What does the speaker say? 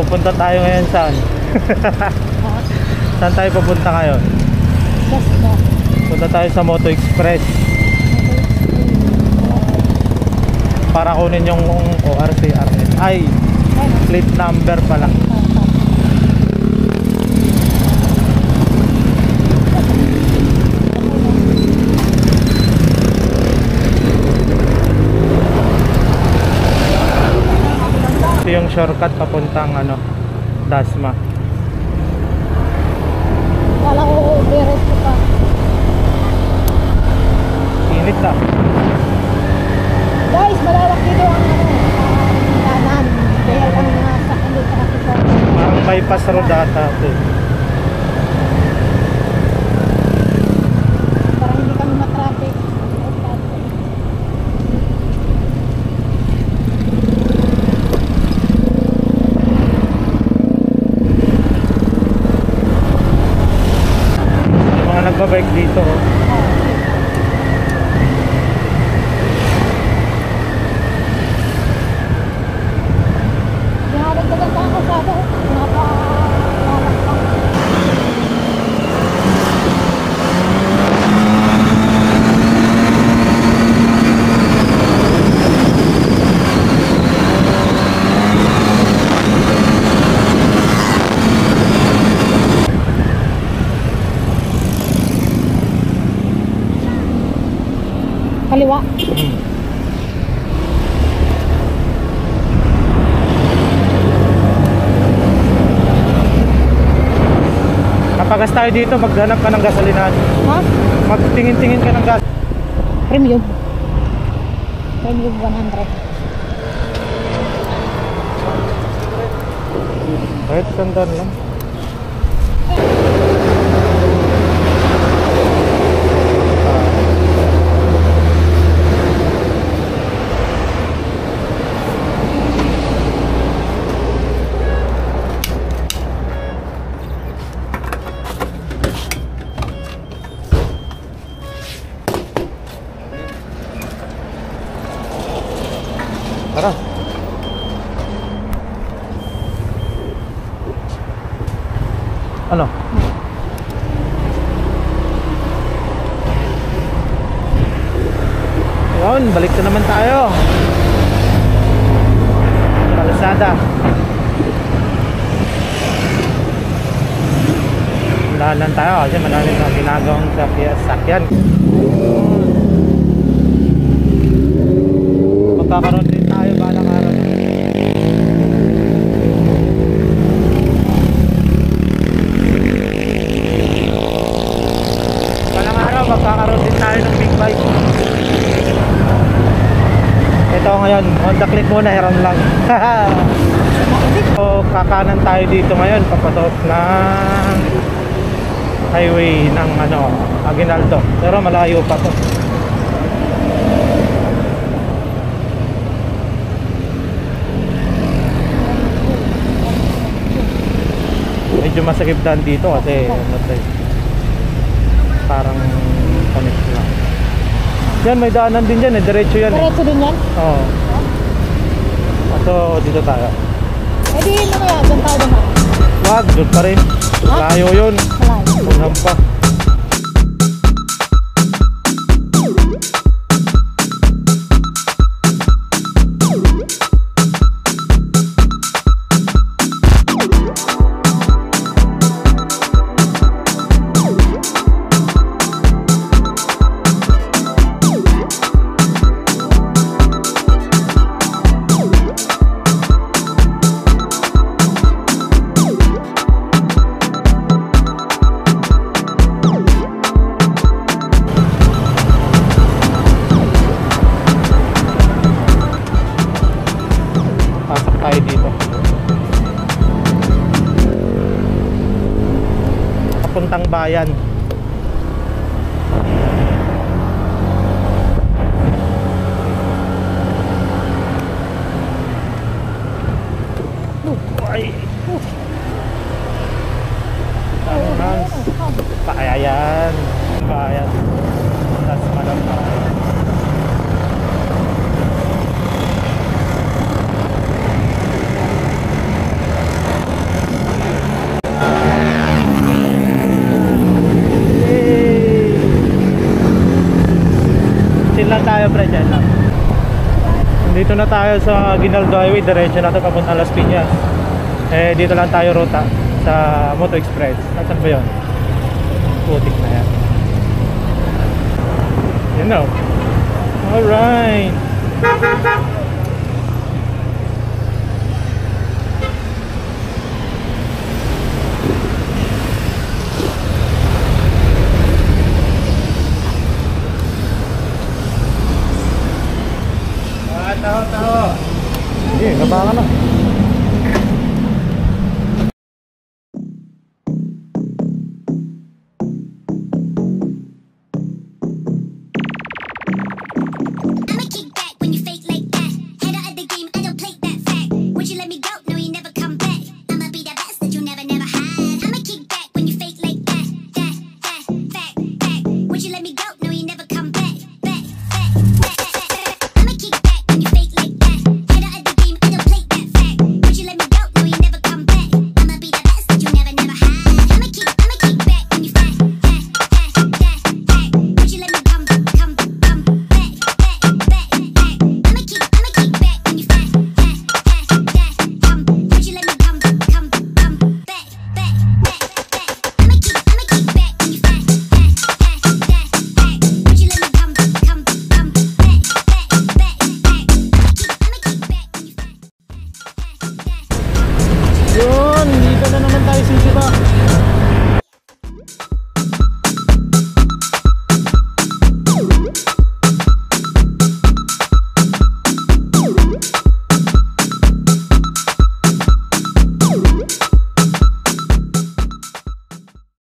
pupunta tayo ngayon saan? Saan tayo pupunta ngayon? Punta tayo sa Moto Express para kunin yung ORCR. Ay, plate number pala. Ito yung shortcut papuntang Dasma. Wala ko diretso pa. Init na. Guys, malalaki dito ang kanan. Kaya lang nasa kanil traffic ko. Parang bypass road ata ito. Para hindi kami matraffic. Mga nagbabike dito. Kaliwa. Kapagas tayo dito, maghanap ka ng gasolinahan. Ha? Magtingin-tingin ka ng gas. Premium. Premium 100. Kahit sandaan lang. Tara. Ano? Ayun, balik na naman tayo. Kalsada. Dahan tayo kasi malalim na ginagawang sakyan. Magkakaroon din tayo balang araw. Balang araw magkakaroon din tayo ng big bike. Ito ngayon, Honda Click muna, hiram lang. So, kakanan tayo dito ngayon papatok ng highway ng Aguinaldo. Pero malayo pa to. Medyo masakip daan dito kasi parang connect lang. Yan, may daanan din dyan diretso yan Diretso din yan? Oo. So dito tayo. Eh di mamaya, dyan tayo naman. Wag, doon pa rin. Layo yun. Malayo. Unang pa. Papuntang bayan. Ay. Paayan. Bayan. Tas malam bayan. chill lang tayo pre, chill lang. Dito na tayo sa Aguinaldo Highway, diretso na ito papunta Las Piñas. Eh dito lang tayo ruta sa Moto Express. Nasaan ba yun? Putik na yan. You know. Alright. Taho. Sige, nabangan na. I'ma kick back when you fake like that. Head out of the game, I don't play that fact. Would you let me go? No, you never come back. I'ma be the best that you never had. I'ma kick back when you fake like that. Fact. Would you let me go? No, you never come back. I'ma kick back when you fake like that. Head out of the game, I don't play that fact. Would you let me go? No, you never come back. I'ma be the best that you never had. I'ma kick back when you fact. Would you let me come back? I'ma kick back when you fact. Would you let me come back? Would you let me come back? Yun, dito na naman tayo sisiba.